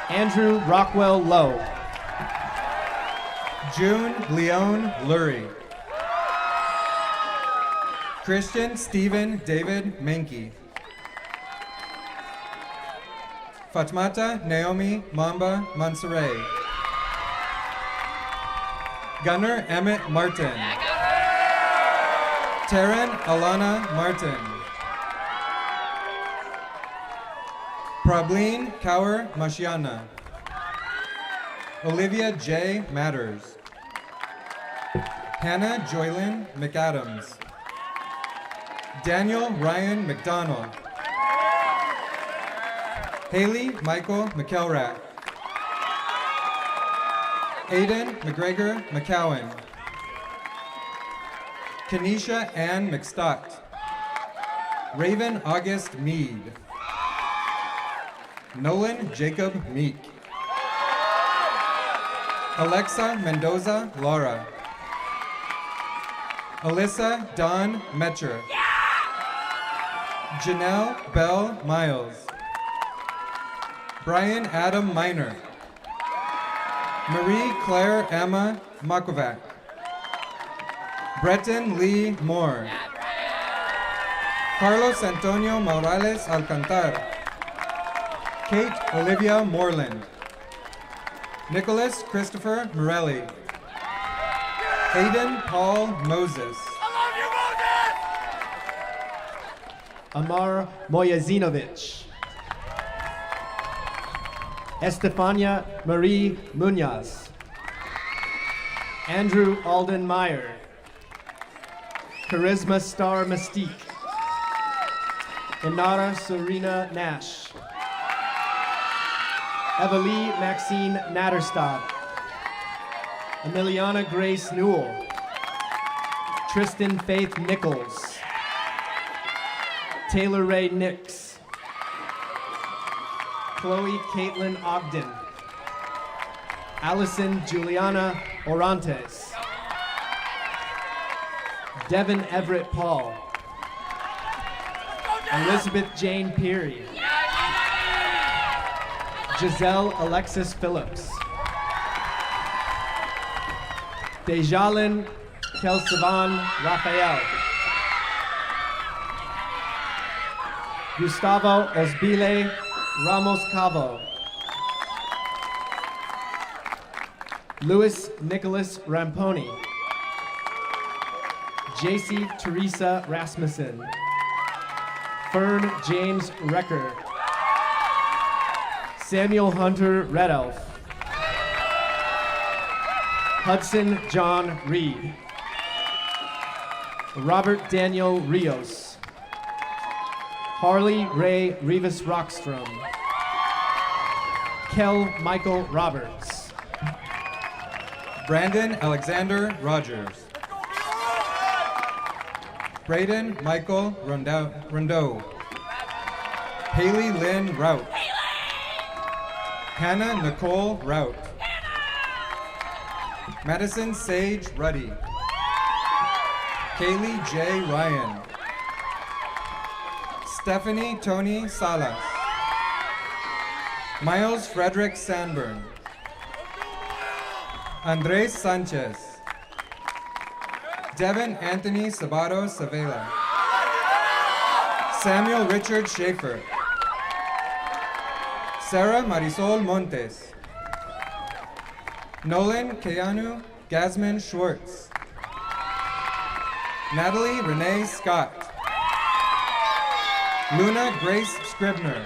Andrew Rockwell Lowe. June Leon Lurie. Christian Stephen David Menke. Fatmata Naomi Mamba Mansoure. Gunnar Emmett Martin. Taryn Alana Martin. Prableen Kaur Mashiana. Olivia J. Matters. Hannah Joylyn McAdams. Daniel Ryan McDonald. Haley Michael McElrath. Aiden McGregor McCowan. Kenesha Ann McStott. Raven August Mead. Nolan Jacob Meek. Alexa Mendoza Laura. Alyssa Dawn Metcher. Janelle Bell Miles. Brian Adam Miner. Marie Claire Emma Makovac. Breton Lee Moore. Carlos Antonio Morales Alcantar. Kate Olivia Moreland. Nicholas Christopher Morelli. Aiden Paul Moses. Amar Moyazinovich. Estefania Marie Munoz. Andrew Alden Meyer. Charisma Star Mystique. Inara Serena Nash. Evalie Maxine Natterstad. Emiliana Grace Newell. Tristan Faith Nichols. Taylor Ray Nix. Chloe Caitlin Ogden. Allison Juliana Orantes. Devin Everett Paul. Elizabeth Jane Peary. Giselle Alexis Phillips. Dejalin Kelsavan Rafael. Gustavo Osbile Ramos Cavo. Louis Nicholas Ramponi. JC Teresa Rasmussen. Fern James Recker. Samuel Hunter Red Elf. Hudson John Reed. Robert Daniel Rios. Harley Ray Rivas Rockstrom. Kel Michael Roberts. Brandon Alexander Rogers. Braden Michael Rondeau. Haley Lynn Rout. Hannah Nicole Rout. Madison Sage Ruddy. Kaylee J. Ryan. Stephanie Tony Salas. Miles Frederick Sanborn. Andres Sanchez. Devin Anthony Sabato Savela. Samuel Richard Schaefer. Sarah Marisol Montes. Nolan Keanu Gasman Schwartz. Natalie Renee Scott. Luna Grace Scribner.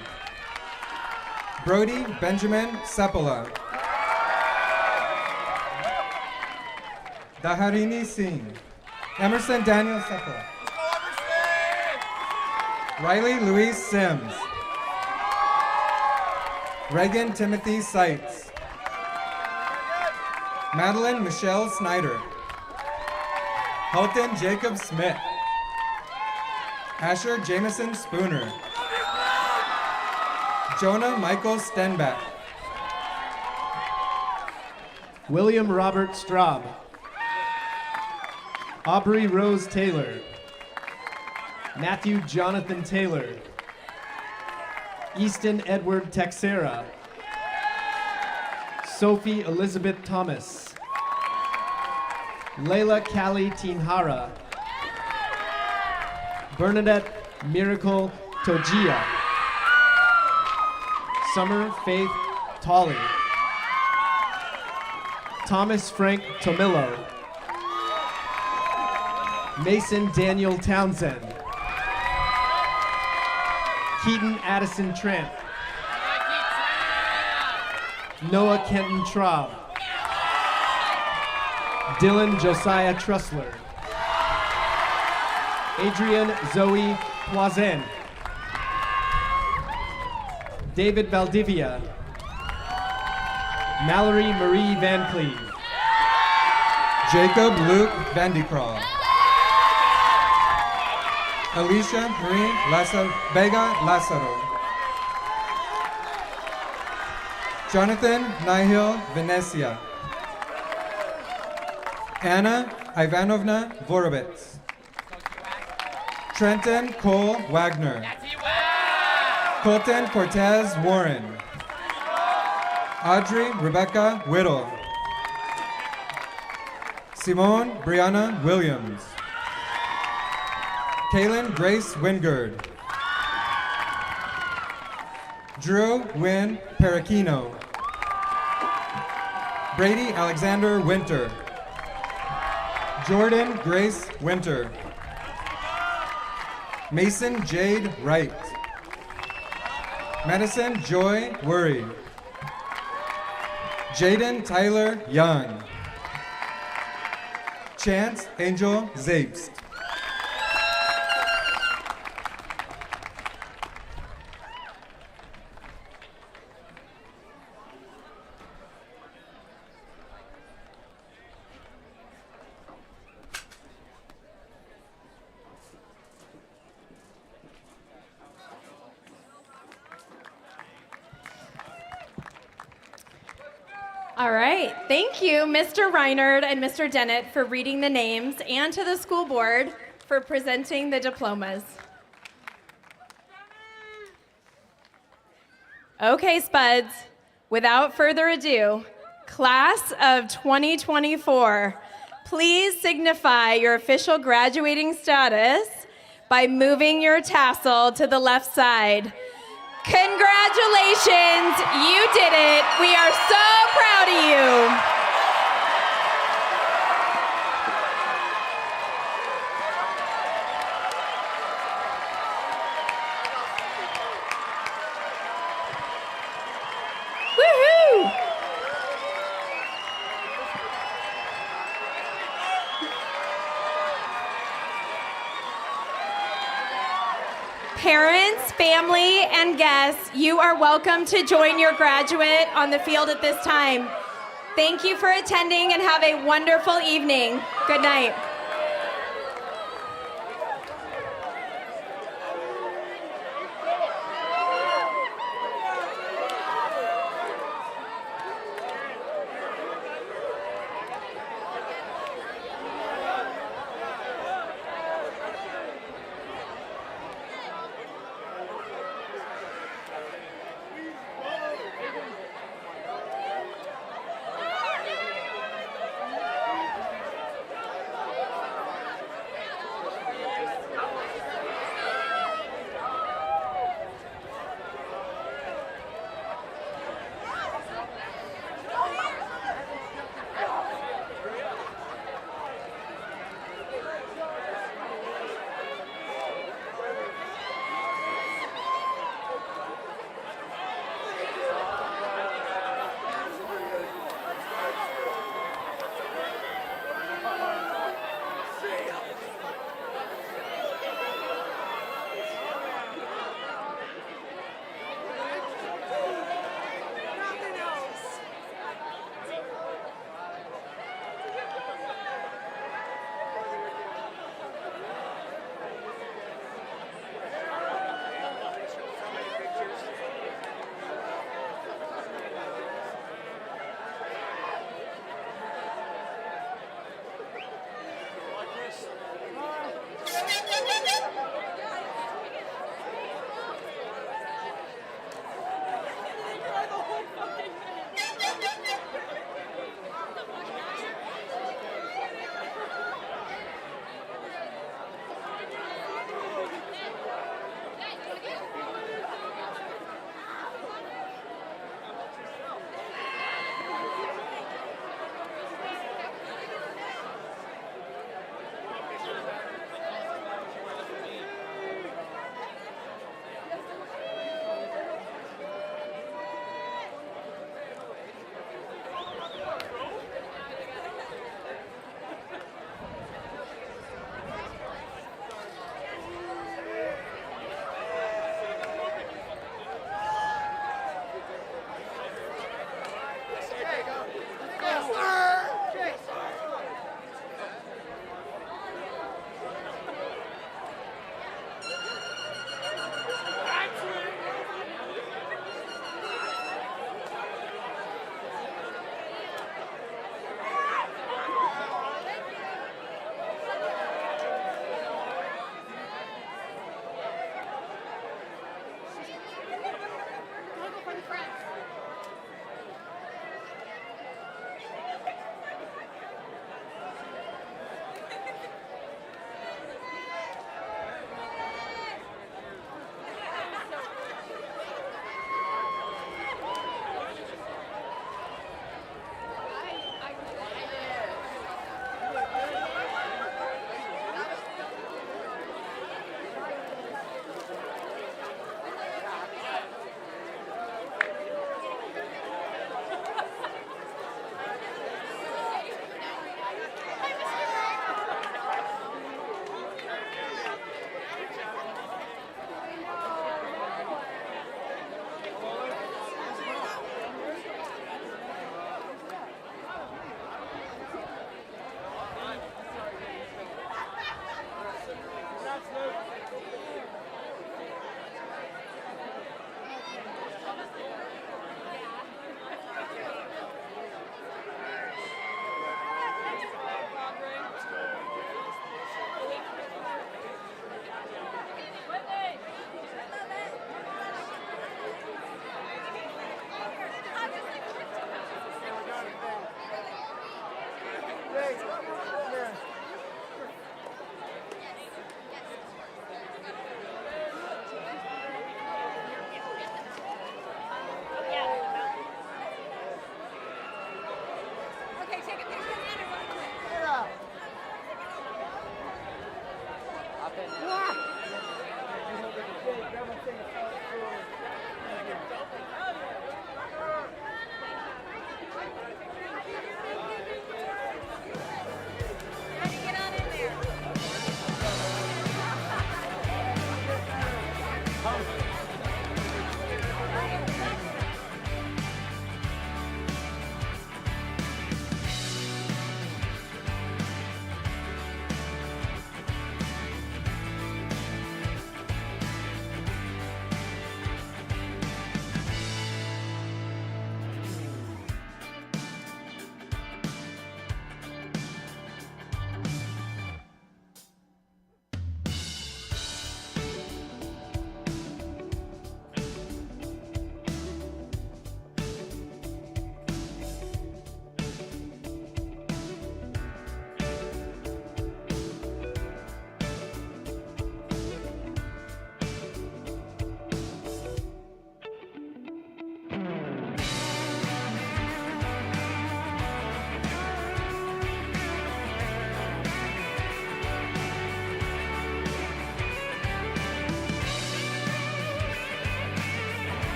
Brody Benjamin Sepola. Daharini Singh. Emerson Daniel Sepola. Riley Louise Sims. Reagan Timothy Seitz. Madeline Michelle Snyder. Halton Jacob Smith. Asher Jameson Spooner. Jonah Michael Stenbeck. William Robert Straub. Aubrey Rose Taylor. Matthew Jonathan Taylor. Easton Edward Texera. Sophie Elizabeth Thomas. Layla Callie Tinhara. Bernadette Miracle Togia. Summer Faith Tolley. Thomas Frank Tomillo. Mason Daniel Townsend. Keaton Addison Trent. Noah Kenton Traub. Dylan Josiah Trussler. Adrian Zoe Poisen. David Valdivia. Mallory Marie Van Cleve. Jacob Luke Vandecraw. Alicia Marie Vega Lazaro. Jonathan Nihil Venecia. Anna Ivanovna Vorovitz. Trenton Cole Wagner. Colton Cortez Warren. Audrey Rebecca Whittle. Simone Brianna Williams. Kaylin Grace Wingard. Drew Wynn Pericino. Brady Alexander Winter. Jordan Grace Winter. Mason Jade Wright. Madison Joy Worry. Jaden Tyler Young. Chance Angel Zapes. All right, thank you, Mr. Reinard and Mr. Dennett, for reading the names, and to the school board for presenting the diplomas. Okay, Spuds, without further ado, class of 2024, please signify your official graduating status by moving your tassel to the left side. Congratulations, you did it. We are so proud of you. Woohoo! Parents, family, and guests, you are welcome to join your graduate on the field at this time. Thank you for attending and have a wonderful evening. Good night.